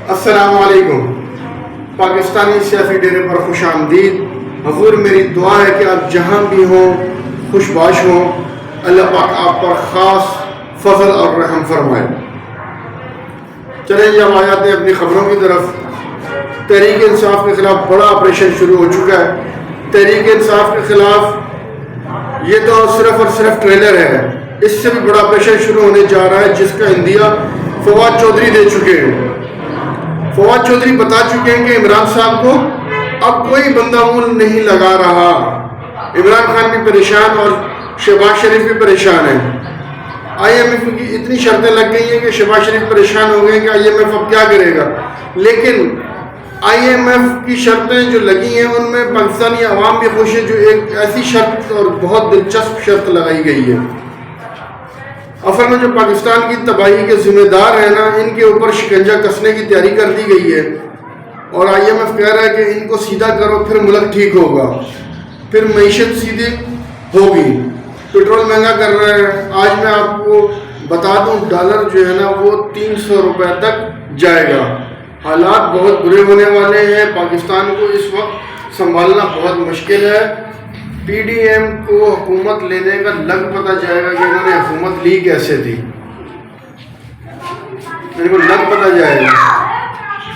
السلام علیکم۔ پاکستانی سیاسی ڈیرے پر خوش آمدید۔ حضور میری دعا ہے کہ آپ جہاں بھی ہوں خوش باش ہوں، اللہ پاک آپ پر خاص فضل اور رحم فرمائے۔ چلیں جی اب آ جاتے ہیں اپنی خبروں کی طرف۔ تحریک انصاف کے خلاف بڑا آپریشن شروع ہو چکا ہے۔ تحریک انصاف کے خلاف یہ تو صرف اور صرف ٹریلر ہے، اس سے بھی بڑا آپریشن شروع ہونے جا رہا ہے جس کا اندیا فواد چودھری دے چکے ہیں۔ فواد چودھری بتا چکے ہیں کہ عمران صاحب کو اب کوئی بندہ مول نہیں لگا رہا۔ عمران خان بھی پریشان اور شہباز شریف بھی پریشان ہے۔ آئی ایم ایف کی اتنی شرطیں لگ گئی ہیں کہ شہباز شریف پریشان ہو گئے کہ آئی ایم ایف اب کیا کرے گا، لیکن آئی ایم ایف کی شرطیں جو لگی ہیں ان میں پاکستانی عوام بھی خوش ہے، جو ایک ایسی شرط اور بہت دلچسپ شرط لگائی گئی ہے۔ اصل میں جو پاکستان کی تباہی کے ذمہ دار ہیں نا، ان کے اوپر شکنجہ کسنے کی تیاری کر دی گئی ہے، اور آئی ایم ایف کہہ رہا ہے کہ ان کو سیدھا کرو پھر ملک ٹھیک ہوگا، پھر معیشت سیدھی ہوگی۔ پیٹرول مہنگا کر رہے ہیں۔ آج میں آپ کو بتا دوں ڈالر جو ہے نا وہ 300 روپے تک جائے گا۔ حالات بہت برے ہونے والے ہیں۔ پاکستان کو اس وقت سنبھالنا بہت مشکل ہے۔ پی ڈی ایم کو حکومت لینے کا لگ پتہ جائے گا کہ انہوں نے حکومت لی کیسے تھی، میرے کو لگ پتہ جائے گا۔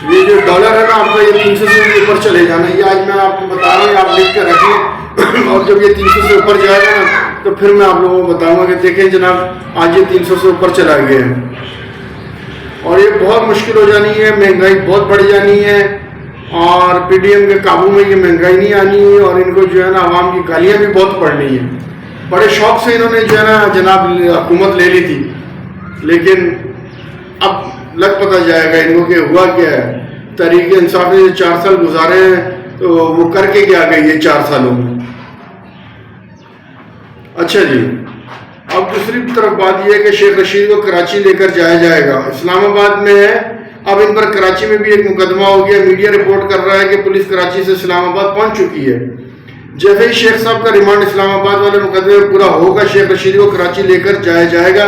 یہ جو ڈالر ہے نا آپ کا، یہ 300 سے اوپر چلے جانا ہے۔ یہ آج میں آپ کو بتا رہا ہوں، آپ لکھ کے رکھیں، اور جب یہ 300 سے اوپر جائے گا نا تو پھر میں آپ لوگوں کو بتاؤں گا کہ دیکھیں جناب آج یہ 300 سے اوپر چلا گیا ہے، اور یہ بہت مشکل ہو جانی ہے۔ مہنگائی بہت بڑھ جانی ہے، اور پی ڈی ایم کے قابو میں یہ مہنگائی نہیں آنی ہے، اور ان کو جو ہے نا عوام کی گالیاں بھی بہت پڑنی ہیں۔ بڑے شوق سے انہوں نے جو ہے نا جناب حکومت لے لی تھی، لیکن اب لگ پتہ جائے گا ان کو کہ ہوا کیا ہے۔ تحریک انصاف نے 4 سال گزارے ہیں تو وہ کر کے کیا گئی ہے 4 سالوں میں۔ اچھا جی، اب دوسری طرف بات یہ ہے کہ شیخ رشید کو کراچی لے کر جایا جائے گا۔ اسلام آباد میں ہے، اب ان پر کراچی میں بھی ایک مقدمہ ہو گیا۔ میڈیا رپورٹ کر رہا ہے کہ پولیس کراچی سے اسلام آباد پہنچ چکی ہے۔ جیسے ہی شیخ صاحب کا ریمانڈ اسلام آباد والے مقدمے میں پورا ہوگا، شیخ رشید کو کراچی لے کر جایا جائے گا۔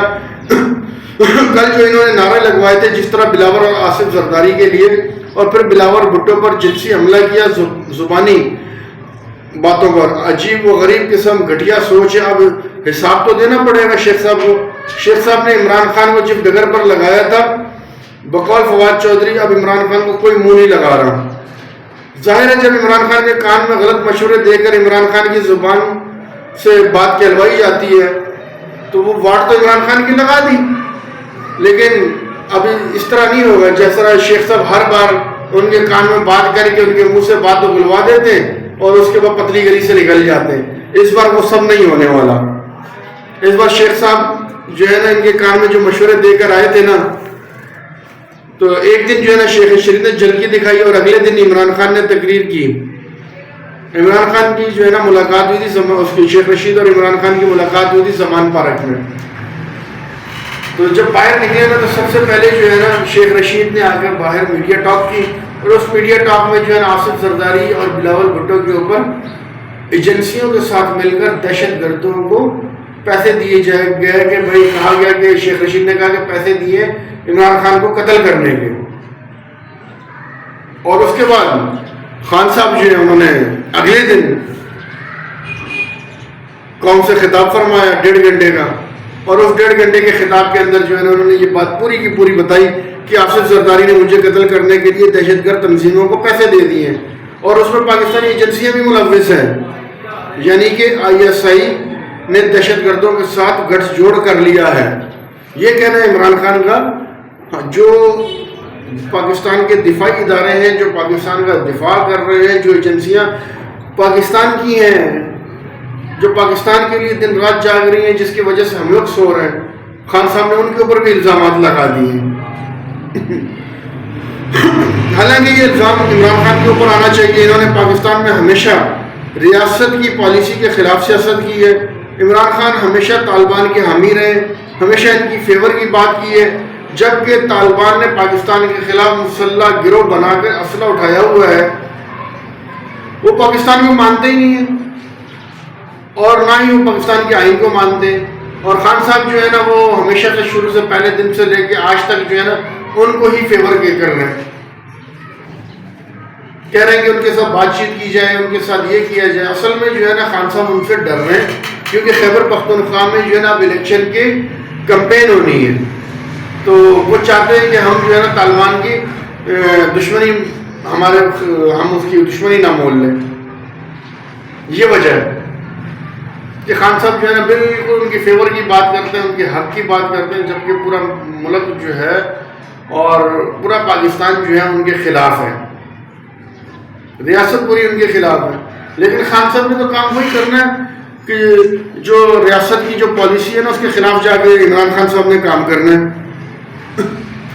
کل جو انہوں نے نعرے لگوائے تھے جس طرح بلاور اور آصف زرداری کے لیے، اور پھر بلاور بھٹو پر جنسی حملہ کیا زبانی باتوں پر، عجیب و غریب قسم گھٹیا سوچ ہے۔ اب حساب تو دینا پڑے گا شیخ صاحب کو۔ شیخ صاحب نے عمران خان کو جب ڈگر پر لگایا تھا بقول فواد چودھری، اب عمران خان کو کوئی منہ نہیں لگا رہا۔ ظاہر ہے جب عمران خان کے کان میں غلط مشورے دے کر عمران خان کی زبان سے بات کہلوائی جاتی ہے تو وہ واٹ تو عمران خان کی لگا دی، لیکن اب اس طرح نہیں ہوگا جیسا شیخ صاحب ہر بار ان کے کان میں بات کر کے ان کے منہ سے بات تو بلوا دیتے ہیں اور اس کے بعد پتلی گلی سے نکل جاتے ہیں۔ اس بار وہ سب نہیں ہونے والا۔ اس بار شیخ صاحب جو ہے نا ان کے کان میں جو مشورے دے کر آئے تھے نا، تو ایک دن جو ہے نا شیخ رشید نے جھلکی دکھائی اور اگلے دن عمران خان نے تقریر کی۔ عمران خان کی جو ہے نا ملاقات ہوئی تھی، اس کی شیخ رشید اور عمران خان کی ملاقات ہوئی تھی زمان پارک میں۔ تو جب باہر نکلے نا تو سب سے پہلے جو ہے نا شیخ رشید نے آ کر باہر میڈیا ٹاک کی، اور اس میڈیا ٹاک میں جو ہے نا آصف زرداری اور بلاول بھٹو کے اوپر ایجنسیوں کے ساتھ مل کر دہشت گردوں کو پیسے دیے گئے کہ بھائی کہا گیا کہ شیخ رشید نے کہا کہ پیسے دیے عمران خان کو قتل کرنے کے۔ اور اس کے بعد خان صاحب جو ہے انہوں نے اگلے دن قوم سے خطاب فرمایا 1.5 گھنٹے کا، اور اس 1.5 گھنٹے کے خطاب کے اندر جو ہے نا انہوں نے یہ بات پوری کی پوری بتائی کہ آصف زرداری نے مجھے قتل کرنے کے لیے دہشت گرد تنظیموں کو پیسے دے دیے ہیں، اور اس میں پاکستانی ایجنسیاں بھی ملوث ہیں، یعنی کہ آئی ایس آئی نے دہشت گردوں کے ساتھ گٹھ جوڑ کر لیا ہے۔ یہ کہنا ہے عمران خان کا۔ جو پاکستان کے دفاعی ادارے ہیں، جو پاکستان کا دفاع کر رہے ہیں، جو ایجنسیاں پاکستان کی ہیں، جو پاکستان کے لیے دن رات جاگ رہی ہیں، جس کی وجہ سے ہم لوگ سو رہے ہیں، خان صاحب نے ان کے اوپر بھی الزامات لگا دیے ہیں۔ حالانکہ یہ الزام عمران خان کے اوپر آنا چاہیے۔ انہوں نے پاکستان میں ہمیشہ ریاست کی پالیسی کے خلاف سیاست کی ہے۔ عمران خان ہمیشہ طالبان کے حامی رہے، ہمیشہ ان کی فیور کی بات کی ہے، جبکہ طالبان نے پاکستان کے خلاف مسلح گروہ بنا کر اسلحہ اٹھایا ہوا ہے۔ وہ پاکستان کو مانتے ہی نہیں ہیں، اور نہ ہی وہ پاکستان کے آئین کو مانتے ہیں، اور خان صاحب جو ہے نا وہ ہمیشہ سے شروع سے پہلے دن سے لے کے آج تک جو ہے نا ان کو ہی فیور کے کر رہے ہیں۔ کہہ رہے ہیں کہ ان کے ساتھ بات چیت کی جائے، ان کے ساتھ یہ کیا جائے. اصل میں جو ہے نا خان صاحب ان سے ڈر رہے ہیں کیونکہ خیبر پختونخوا میں جو ہے نا اب الیکشن کی کمپین ہونی ہے، تو وہ چاہتے ہیں کہ ہم جو ہے نا طالبان کی دشمنی ہم اس کی دشمنی نہ مول لیں. یہ وجہ ہے کہ خان صاحب جو ہے نا بالکل ان کی فیور کی بات کرتے ہیں، ان کے حق کی بات کرتے ہیں، جبکہ پورا ملک جو ہے اور پورا پاکستان جو ہے ان کے خلاف ہے، ریاست پوری ان کے خلاف ہے. لیکن خان صاحب نے تو کام وہی کرنا ہے کہ جو ریاست کی جو پالیسی ہے نا اس کے خلاف جا کے عمران خان صاحب نے کام کرنا ہے.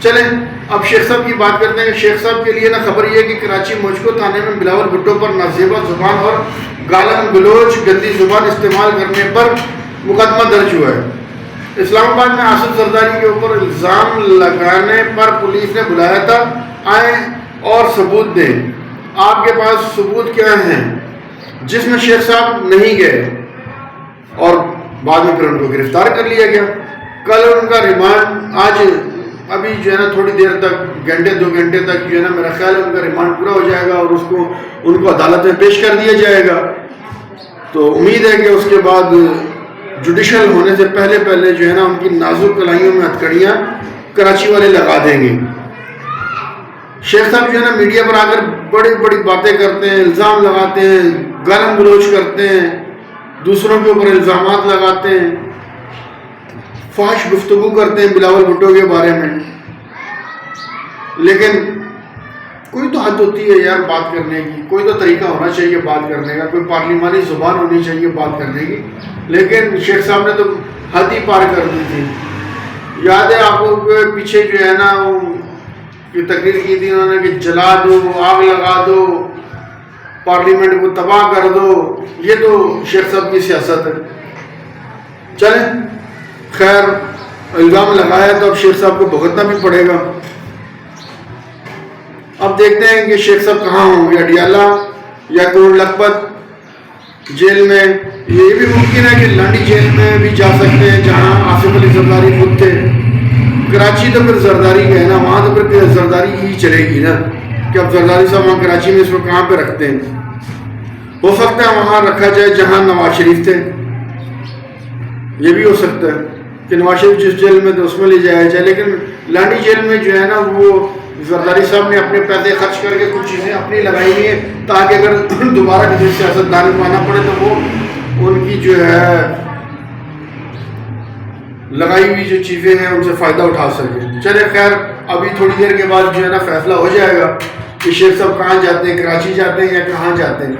چلیں اب شیخ صاحب کی بات کرتے ہیں. شیخ صاحب کے لیے نا خبر یہ ہے کہ کراچی موجکو تھانے میں بلاول بھٹو پر نازیبا زبان اور گالن گلوچ گندی زبان استعمال کرنے پر مقدمہ درج ہوا ہے. اسلام آباد میں آصف زرداری کے اوپر الزام لگانے پر پولیس نے بلایا تھا، آئیں اور ثبوت دیں. آپ کے پاس ثبوت کیا ہیں؟ جس میں شیخ صاحب نہیں گئے اور بعد میں پھر ان کو گرفتار کر لیا گیا. کل ان کا ریمانڈ آج ابھی جو ہے نا تھوڑی دیر تک گھنٹے 2 گھنٹے تک جو ہے نا میرا خیال ہے ان کا ریمانڈ پورا ہو جائے گا اور ان کو عدالت میں پیش کر دیا جائے گا. تو امید ہے کہ اس کے بعد جوڈیشل ہونے سے پہلے جو ہے نا ان کی نازک کلائیوں میں ہتھکڑیاں کراچی والے لگا دیں گے. شیخ صاحب جو ہے نا میڈیا پر آ کر بڑی بڑی باتیں کرتے ہیں، الزام لگاتے ہیں، گالم گلوچ کرتے ہیں، دوسروں کے اوپر الزامات لگاتے ہیں، فحش گفتگو کرتے ہیں بلاول بھٹو کے بارے میں. لیکن کوئی تو حد ہوتی ہے یار بات کرنے کی، کوئی تو طریقہ ہونا چاہیے بات کرنے کا، کوئی پارلیمانی زبان ہونی چاہیے بات کرنے کی. لیکن شیخ صاحب نے تو حد ہی پار کر دی تھی. یاد ہے آپ کو پیچھے جو ہے نا تقریر کی تھی انہوں نے کہ جلا دو، آگ لگا دو، پارلیمنٹ کو تباہ کر دو. یہ تو شیخ صاحب کی سیاست ہے. چلیں خیر الزام لگایا تو اب شیخ صاحب کو بھگتنا بھی پڑے گا. اب دیکھتے ہیں کہ شیخ صاحب کہاں ہوں گے، اڈیالہ یا کوٹ لکھپت جیل میں. یہ بھی ممکن ہے کہ لانڈی جیل میں بھی جا سکتے ہیں جہاں آصف علی زرداری خود تھے. کراچی تو پھر زرداری کا ہے نا، وہاں تو پھر زرداری ہی چلے گی نا کہ اب زرداری صاحب وہاں کراچی میں اس کو کہاں پہ رکھتے ہیں. ہو سکتا ہے وہاں رکھا جائے جہاں نواز شریف تھے. یہ بھی ہو سکتا ہے کہ نواز شریف جس جیل میں تو اس میں لے جایا جائے. لیکن لانڈی جیل میں جو ہے نا وہ زرداری صاحب نے اپنے پیسے خرچ کر کے کچھ چیزیں اپنی لگائی ہوئی ہیں تاکہ اگر دوبارہ کسی سیاستدان کو آنا پڑے تو وہ ان کی جو ہے لگائی ہوئی جو چیزیں ہیں ان سے فائدہ اٹھا سکے. چلے خیر ابھی تھوڑی دیر کے بعد جو ہے نا فیصلہ ہو جائے گا کہ شیخ صاحب کہاں جاتے ہیں، کراچی جاتے ہیں یا کہاں جاتے ہیں.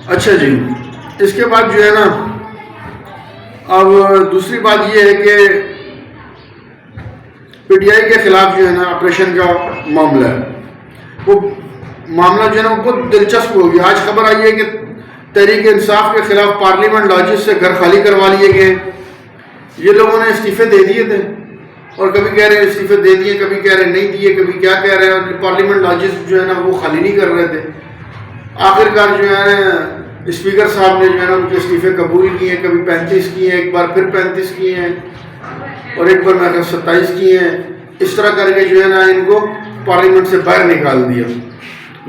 اچھا جی، اس کے بعد جو ہے نا اب دوسری بات یہ ہے کہ پی ٹی آئی کے خلاف جو ہے نا آپریشن کا معاملہ ہے. وہ معاملہ جو ہے نا بہت دلچسپ ہو گیا. آج خبر آئی ہے کہ تحریک انصاف کے خلاف پارلیمنٹ لاجز سے گھر خالی کروا لیے گئے. یہ لوگوں نے استعفے دے دیے تھے اور کبھی کہہ رہے ہیں استعفے دے دیے، کبھی کہہ رہے ہیں نہیں دیے، کبھی کیا کہہ رہے ہیں. اور پارلیمنٹ لاجز جو ہے نا وہ خالی نہیں کر رہے تھے. آخرکار جو ہے اسپیکر صاحب نے جو ہے نا ان کے استعفے قبول کیے ہیں. کبھی 35 کیے ہیں، ایک بار پھر 35 کیے ہیں اور ایک بار میں 27 کیے ہیں. اس طرح کر کے جو ہے نا ان کو پارلیمنٹ سے باہر نکال دیا.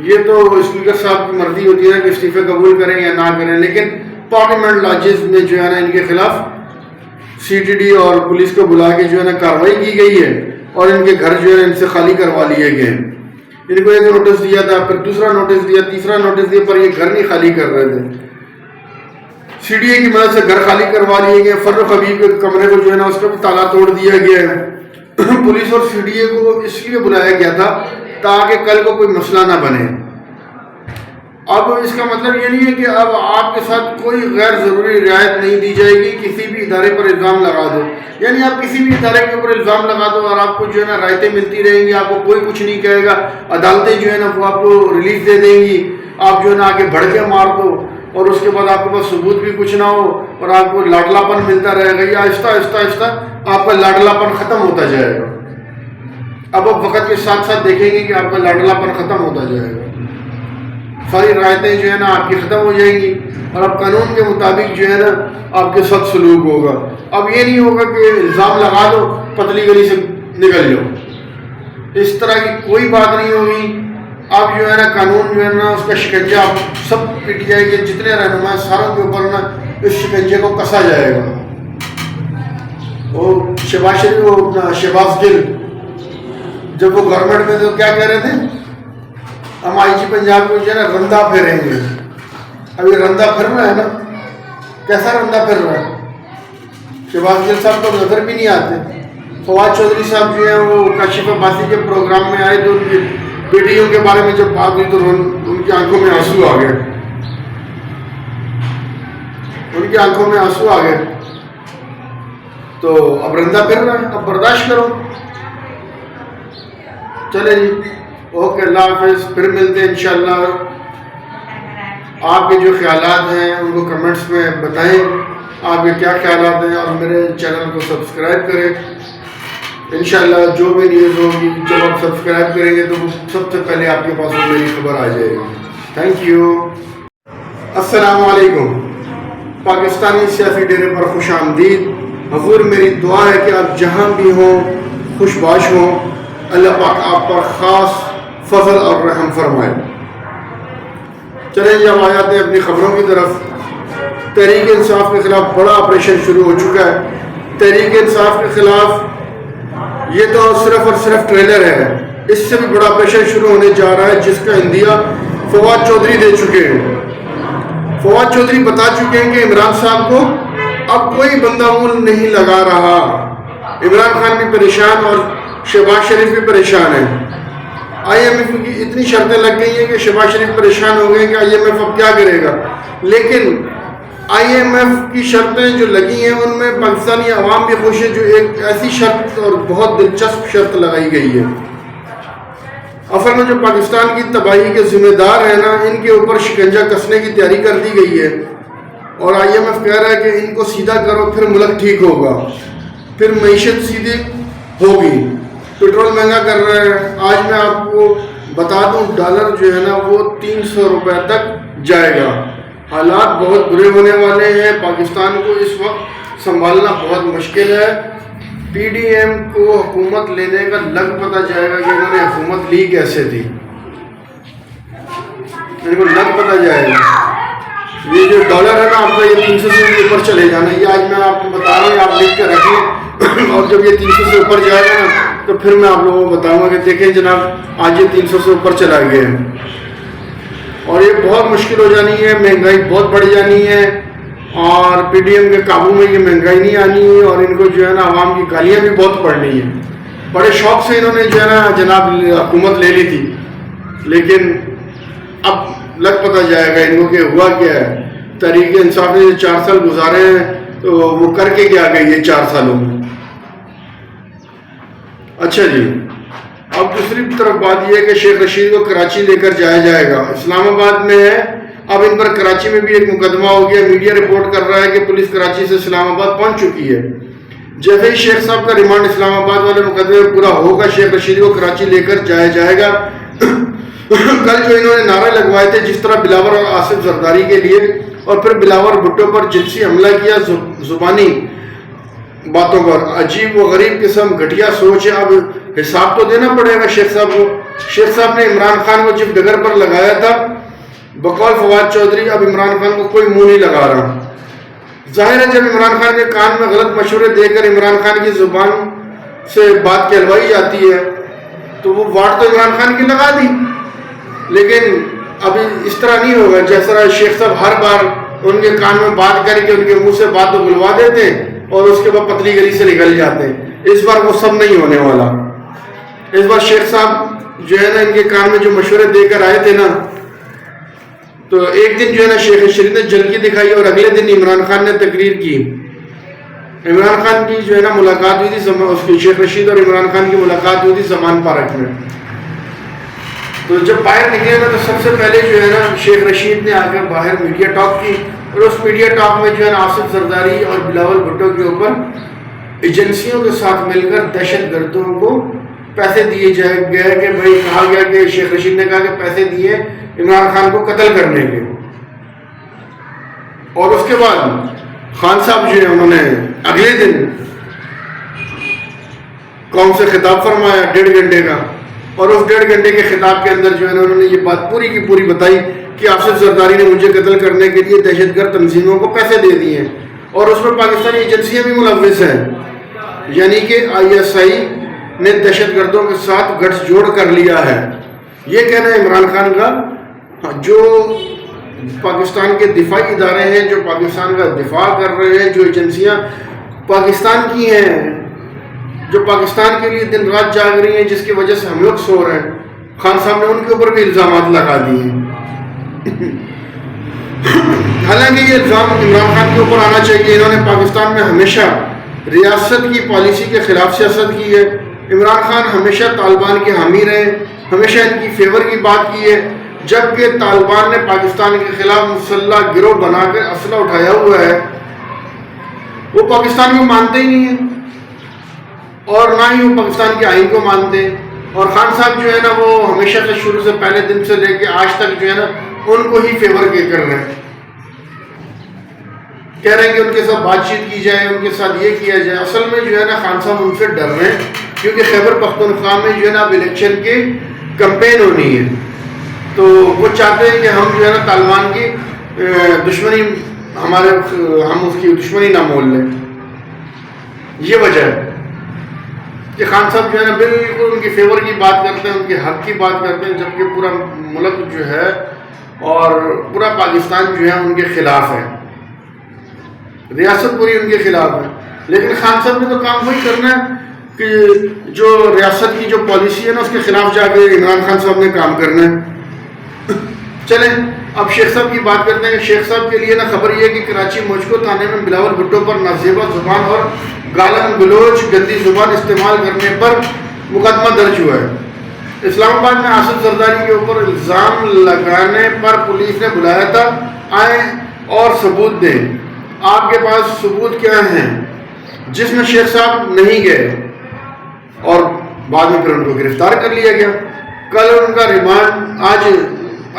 یہ تو اسپیکر صاحب کی مرضی ہوتی ہے کہ استعفے قبول کریں یا نہ کریں. لیکن پارلیمنٹ لاجز میں جو ہے نا ان کے خلاف سی ٹی ڈی اور پولیس کو بلا کے جو ہے نا کارروائی کی گئی ہے اور ان کے گھر جو ہے ان سے خالی کروا لیے گئے ہیں. ان کو ایک نوٹس دیا تھا، پھر دوسرا نوٹس دیا، تیسرا نوٹس دیا، پر یہ گھر نہیں خالی کر رہے تھے. سی ڈی اے کی مدد سے گھر خالی کروا لیے گئے. فرق حبیب کے کمرے کو جو ہے نا اس کا بھی تالا توڑ دیا گیا ہے. پولیس اور سی ڈی اے کو اس لیے بلایا گیا تھا تاکہ کل کو کوئی مسئلہ نہ بنے. اب اس کا مطلب یہ نہیں ہے کہ اب آپ کے ساتھ کوئی غیر ضروری رعایت نہیں دی جائے گی. کسی بھی ادارے پر الزام لگا دو، یعنی آپ کسی بھی ادارے کے اوپر الزام لگا دو اور آپ کو جو ہے نا رعایتیں ملتی رہیں گی، آپ کو کوئی کچھ نہیں کہے گا. عدالتیں جو ہے نا وہ آپ کو ریلیز دے دیں گی. آپ جو ہے نا آگے بڑھ کے مار دو اور اس کے بعد آپ کے پاس ثبوت بھی کچھ نہ ہو اور آپ کو لاڈلا پن ملتا رہے گا. یہ آہستہ آہستہ آہستہ آپ کا لاڈلا پن ختم ہوتا جائے گا. اب آپ وقت کے ساتھ ساتھ دیکھیں گے کہ آپ کا لاڈلا پن ختم ہوتا جائے گا. ساری رعایتیں جو ہے نا آپ کی ختم ہو جائیں گی اور اب قانون کے مطابق جو ہے نا آپ کے ساتھ سلوک ہوگا. اب یہ نہیں ہوگا کہ الزام لگا دو پتلی گلی سے نکل جاؤ. اس طرح کی کوئی بات نہیں ہوگی. اب جو ہے نا قانون جو ہے نا اس کا شکنجہ سب پی ٹی آئی کے جتنے رہنما ساروں کے اوپر نا اس شکنجے کو کسا جائے گا. وہ شہباز شریف وہ شہباز گل جب وہ گورنمنٹ میں تو کیا کہہ رہے تھے, ہم آئی جی پنجاب کو جو ہے نا رندہ پھیریں گے. ابھی رندہ پھر رہا ہے نا, کیسا رندہ پھر رہا ہے؟ شہباز گل صاحب کو نظر بھی نہیں آتے. فواد چودھری صاحب جو ہیں وہ کاشف عباسی کے پروگرام میں آئے تو ان کی بیٹیوں کے بارے میں جب بات ہوئی تو ان کی آنکھوں میں آنسو آ گئے. ان کی آنکھوں میں آنسو آ گئے. تو اب رندہ پھر رہا ہے, اب برداشت کرو. چلے جی, اوکے, اللہ حافظ. پھر ملتے ہیں انشاءاللہ. آپ کے جو خیالات ہیں ان کو کمنٹس میں بتائیں, آپ کے کیا خیالات ہیں, اور میرے چینل کو سبسکرائب کریں. انشاءاللہ جو بھی نیوز ہوگی جب آپ سبسکرائب کریں گے تو سب سے پہلے آپ کے پاس میری خبر آ جائے گی. Thank you. السلام علیکم. پاکستانی سیاسی ڈیرے پر خوش آمدید. حضور میری دعا ہے کہ آپ جہاں بھی ہوں خوش باش ہوں. اللہ پاک آپ پر خاص فضل اور رحم فرمائے. چلیں جی, اب آ جاتے ہیں اپنی خبروں کی طرف. تحریک انصاف کے خلاف بڑا آپریشن شروع ہو چکا ہے. تحریک انصاف کے خلاف یہ تو صرف اور صرف ٹریلر ہے, اس سے بھی بڑا آپریشن شروع ہونے جا رہا ہے جس کا اندیا فواد چودھری دے چکے ہیں. فواد چودھری بتا چکے ہیں کہ عمران صاحب کو اب کوئی بندہ مول نہیں لگا رہا. عمران خان بھی پریشان اور شہباز شریف بھی پریشان ہے. آئی ایم ایف کی اتنی شرطیں لگ گئی ہیں کہ شہباز شریف پریشان ہو گئے کہ آئی ایم ایف اب کیا کرے گا. لیکن آئی ایم ایف کی شرطیں جو لگی ہیں ان میں پاکستانی عوام بھی خوش ہے. جو ایک ایسی شرط اور بہت دلچسپ شرط لگائی گئی ہے. اصل میں جو پاکستان کی تباہی کے ذمہ دار ہیں نا, ان کے اوپر شکنجہ کسنے کی تیاری کر دی گئی ہے. اور آئی ایم ایف کہہ رہا ہے کہ ان کو سیدھا کرو پھر ملک ٹھیک ہوگا, پھر معیشت سیدھی ہوگی. پیٹرول مہنگا کر رہے ہیں. آج میں آپ کو بتا دوں ڈالر جو ہے نا وہ 300 روپے تک جائے گا. حالات بہت برے ہونے والے ہیں. پاکستان کو اس وقت سنبھالنا بہت مشکل ہے. پی ڈی ایم کو حکومت لینے کا لگ پتہ جائے گا کہ انہوں نے حکومت لی کیسے تھی. ان کو لگ پتہ جائے گا. یہ جو ڈالر ہے نا آپ کا, یہ 300 سے اوپر چلے جانا. یہ آج میں آپ کو بتا رہا ہوں, آپ لکھ کے رکھیں. اور جب یہ 300 سے اوپر جائے گا نا تو پھر میں آپ لوگوں کو بتاؤں گا کہ دیکھیں جناب آج یہ 300 سے اوپر چلا گیا ہے. اور یہ بہت مشکل ہو جانی ہے. مہنگائی بہت بڑھ جانی ہے. اور پی ڈی ایم کے قابو میں یہ مہنگائی نہیں آنی ہے. اور ان کو جو ہے نا عوام کی گالیاں بھی بہت پڑنی ہیں. بڑے شوق سے انہوں نے جو ہے نا جناب حکومت لے لی تھی, لیکن اب لگ پتہ جائے گا ان کو کہ ہوا کیا ہے. تحریک انصاف نے 4 سال گزارے ہیں تو وہ کر کے کیا گئی ہے 4 سالوں میں. اچھا جی, اب دوسری طرف بات یہ ہے کہ شیخ رشید کو کراچی لے کر جایا جائے گا. اسلام آباد میں ہے, اب ان پر کراچی میں بھی ایک مقدمہ ہو گیا. میڈیا رپورٹ کر رہا ہے کہ پولیس کراچی سے اسلام آباد پہنچ چکی ہے. جیسے ہی شیخ صاحب کا ریمانڈ اسلام آباد والے مقدمے میں پورا ہوگا, شیخ رشید کو کراچی لے کر جایا جائے گا. کل جو انہوں نے نعرے لگوائے تھے جس طرح بلاور اور آصف زرداری کے لیے, اور پھر بلاور بھٹو پر جنسی حملہ کیا زبانی باتوں پر, عجیب و غریب قسم گھٹیا سوچ ہے. اب حساب تو دینا پڑے گا شیخ صاحب کو. شیخ صاحب نے عمران خان کو جب ڈگر پر لگایا تھا بقول فواد چودھری, اب عمران خان کو کوئی منہ نہیں لگا رہا. ظاہر ہے جب عمران خان کے کان میں غلط مشورے دے کر عمران خان کی زبان سے بات کہلوائی جاتی ہے تو وہ واٹ تو عمران خان کی لگا دی. لیکن ابھی اس طرح نہیں ہوگا جیسا شیخ صاحب ہر بار ان کے کان میں بات کر کے ان کے منہ سے بات تو بلوا دیتے ہیں اور اس کے بعد پتلی گلی سے نکل جاتے ہیں. اس بار وہ سب نہیں ہونے والا. اس بار شیخ صاحب جو ہے نا ان کے کان میں جو مشورے دے کر آئے تھے نا, تو ایک دن جو ہے نا شیخ رشید نے جلکی دکھائی اور اگلے دن عمران خان نے تقریر کی. عمران خان کی جو ہے نا ملاقات ہوئی تھی, اس کی شیخ رشید اور عمران خان کی ملاقات ہوئی تھی زمان پارک میں. تو جب باہر نکلے نا تو سب سے پہلے جو ہے نا شیخ رشید نے آ کر باہر میڈیا ٹاک کی, اور اس میڈیا ٹاک میں جو ہے نا آصف زرداری اور بلاول بھٹو کے اوپر ایجنسیوں کے ساتھ مل کر دہشت گردوں کو پیسے دیے گئے کہ بھائی کہا گیا کہ شیخ رشید نے کہا کہ پیسے دیے عمران خان کو قتل کرنے کے. اور اس کے بعد خان صاحب جو ہے انہوں نے اگلے دن قوم سے خطاب فرمایا 1.5 گھنٹے کا, اور اس 1.5 گھنٹے کے خطاب کے اندر جو ہے نا انہوں نے یہ بات پوری کی پوری بتائی کہ آصف زرداری نے مجھے قتل کرنے کے لیے دہشت گرد تنظیموں کو پیسے دے دیے ہیں، اور اس میں پاکستانی ایجنسیاں بھی ملوث ہیں، یعنی کہ ISI نے دہشت گردوں کے ساتھ گٹھ جوڑ کر لیا ہے۔ یہ کہنا ہے عمران خان کا، جو پاکستان کے دفاعی ادارے ہیں، جو پاکستان کا دفاع کر رہے ہیں، جو ایجنسیاں پاکستان کی ہیں، جو پاکستان کے لیے دن رات جاگ رہی ہیں، جس کی وجہ سے ہم لوگ سو رہے ہیں، خان صاحب نے ان کے اوپر بھی الزامات لگا دیے ہیں۔ حالانکہ یہ الزام عمران خان کے اوپر آنا چاہیے، انہوں نے پاکستان میں ہمیشہ ریاست کی پالیسی کے خلاف سیاست کی ہے۔ عمران خان ہمیشہ طالبان کے حامی رہے، ہمیشہ ان کی فیور کی بات کی ہے، جبکہ طالبان نے پاکستان کے خلاف مسلح گروہ بنا کر اسلحہ اٹھایا ہوا ہے، وہ پاکستان کو مانتے ہی نہیں ہیں اور نہ ہی وہ پاکستان کے آئین کو مانتے ہیں۔ اور خان صاحب جو ہے نا وہ ہمیشہ سے شروع سے پہلے دن سے لے کے آج تک جو ہے نا ان کو ہی فیور کے کر رہے ہیں، کہہ رہے ہیں کہ ان کے ساتھ بات چیت کی جائے، ان کے ساتھ یہ کیا جائے۔ اصل میں جو ہے نا خان صاحب ان سے ڈر رہے ہیں، کیونکہ خیبر پختونخوا میں جو ہے نا اب الیکشن کی کمپین ہونی ہے، تو وہ چاہتے ہیں کہ ہم جو ہے نا طالبان کی دشمنی ہم اس کی دشمنی نہ مول لیں۔ یہ وجہ ہے کہ خان صاحب جو ہے نا بالکل ان کی فیور کی بات کرتے ہیں، ان کے حق کی بات کرتے ہیں، جبکہ پورا ملک جو ہے اور پورا پاکستان جو ہے ان کے خلاف ہے، ریاست پوری ان کے خلاف ہے۔ لیکن خان صاحب نے تو کام وہی کرنا ہے کہ جو ریاست کی جو پالیسی ہے نا اس کے خلاف جا کے عمران خان صاحب نے کام کرنا ہے۔ چلیں اب شیخ صاحب کی بات کرتے ہیں۔ شیخ صاحب کے لیے نا خبر یہ ہے کہ کراچی موجکو تھانے میں بلاول بھٹو پر نازیبا زبان اور گالن گلوچ گندی زبان استعمال کرنے پر مقدمہ درج ہوا ہے۔ اسلام آباد میں آصف زرداری کے اوپر الزام لگانے پر پولیس نے بلایا تھا، آئیں اور ثبوت دیں۔ آپ کے پاس ثبوت کیا ہیں؟ جس میں شیخ صاحب نہیں گئے اور بعد میں پھر ان کو گرفتار کر لیا گیا۔ کل ان کا ریمانڈ آج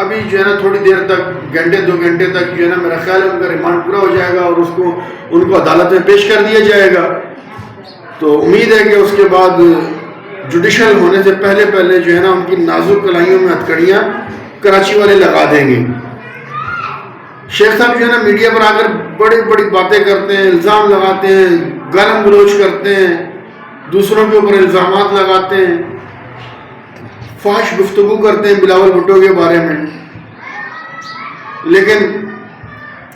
ابھی جو ہے نا تھوڑی دیر تک، گھنٹے 2 گھنٹے تک جو ہے نا میرا خیال ہے ان کا ریمانڈ پورا ہو جائے گا اور ان کو عدالت میں پیش کر دیا جائے گا۔ تو امید ہے کہ اس کے بعد جوڈیشل ہونے سے پہلے جو ہے نا ان کی نازک کلائیوں میں ہتھکڑیاں کراچی والے لگا دیں گے۔ شیخ صاحب جو ہے نا میڈیا پر آ کر بڑی بڑی باتیں کرتے ہیں، الزام لگاتے ہیں، گالم گلوچ کرتے ہیں، دوسروں کے اوپر الزامات لگاتے ہیں، فحش گفتگو کرتے ہیں بلاول بھٹو کے بارے میں۔ لیکن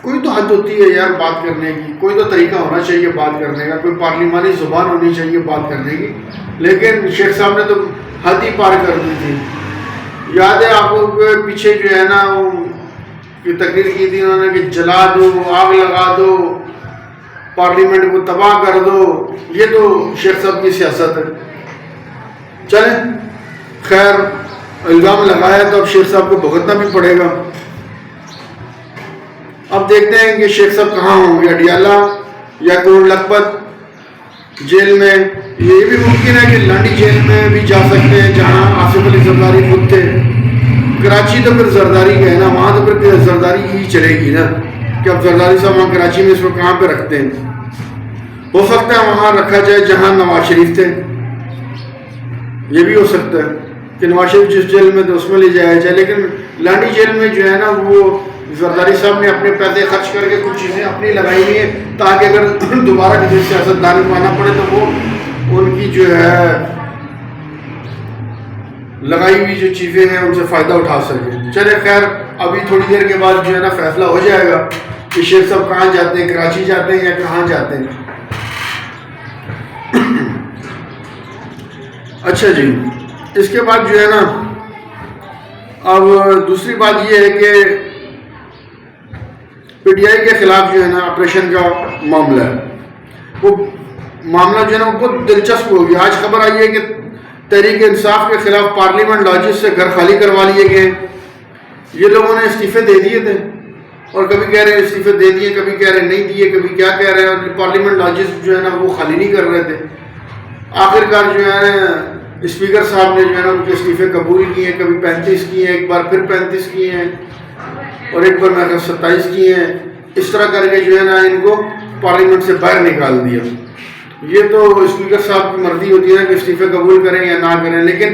کوئی تو حد ہوتی ہے یار بات کرنے کی، کوئی تو طریقہ ہونا چاہیے بات کرنے کا، کوئی پارلیمانی زبان ہونی چاہیے بات کرنے کی۔ لیکن شیخ صاحب نے تو حد ہی پار کر دی تھی۔ یاد ہے آپ کو پیچھے جو ہے نا تقریر کی تھی انہوں نے کہ جلا دو، آگ لگا دو، پارلیمنٹ کو تباہ کر دو۔ یہ تو شیخ صاحب کی سیاست ہے۔ چلیں خیر، الزام لگایا تو اب شیخ صاحب کو بھگتنا بھی پڑے گا۔ اب دیکھتے ہیں کہ شیخ صاحب کہاں ہوں گے، اڈیالہ یا کوٹ لکھپت جیل میں۔ یہ بھی ممکن ہے کہ لانڈی جیل میں بھی جا سکتے ہیں جہاں آصف علی زرداری خود تھے۔ کراچی تو پھر زرداری کا ہے نا، وہاں تو پھر زرداری ہی چلے گی نا کہ اب زرداری صاحب وہاں کراچی میں اس کو کہاں پہ رکھتے ہیں۔ ہو سکتا ہے وہاں رکھا جائے جہاں نواز شریف تھے، یہ بھی ہو سکتا ہے کہ نواز شریف جس جیل میں تو اس میں لے جایا جائے۔ لیکن لانڈی جیل میں جو ہے نا وہ زرداری صاحب نے اپنے پیسے خرچ کر کے کچھ چیزیں اپنی لگائی ہوئی ہیں تاکہ اگر دوبارہ کسی سیاستدان کو آنا پڑے تو وہ ان کی جو ہے لگائی ہوئی جو چیزیں ہیں ان سے فائدہ اٹھا سکے۔ چلے خیر، ابھی تھوڑی دیر کے بعد جو ہے نا فیصلہ ہو جائے گا کہ شیخ صاحب کہاں جاتے ہیں، کراچی جاتے ہیں یا کہاں جاتے ہیں۔ اچھا جی، اس کے بعد جو ہے نا اب دوسری بات یہ ہے کہ پی ٹی آئی کے خلاف جو ہے نا آپریشن کا معاملہ ہے، وہ معاملہ جو ہے نا بہت دلچسپ ہو گیا۔ آج خبر آئی ہے کہ تحریک انصاف کے خلاف پارلیمنٹ لاجز سے گھر خالی کروا لیے گئے۔ یہ لوگوں نے استعفے دے دیے تھے اور کبھی کہہ رہے ہیں استعفے دے دیے، کبھی کہہ رہے نہیں دیے، کبھی کیا کہہ رہے ہیں۔ پارلیمنٹ لاجز جو ہے نا وہ خالی نہیں کر رہے تھے۔ آخرکار جو ہے اسپیکر صاحب نے جو ہے نا ان کے استعفے قبول کیے ہیں، کبھی 35 کیے ہیں، ایک بار پھر 35 کیے ہیں اور ایک بار میں 27 کیے ہیں۔ اس طرح کر کے جو ہے نا ان کو پارلیمنٹ سے باہر نکال دیا۔ یہ تو اسپیکر صاحب کی مرضی ہوتی ہے کہ استعفے قبول کریں یا نہ کریں، لیکن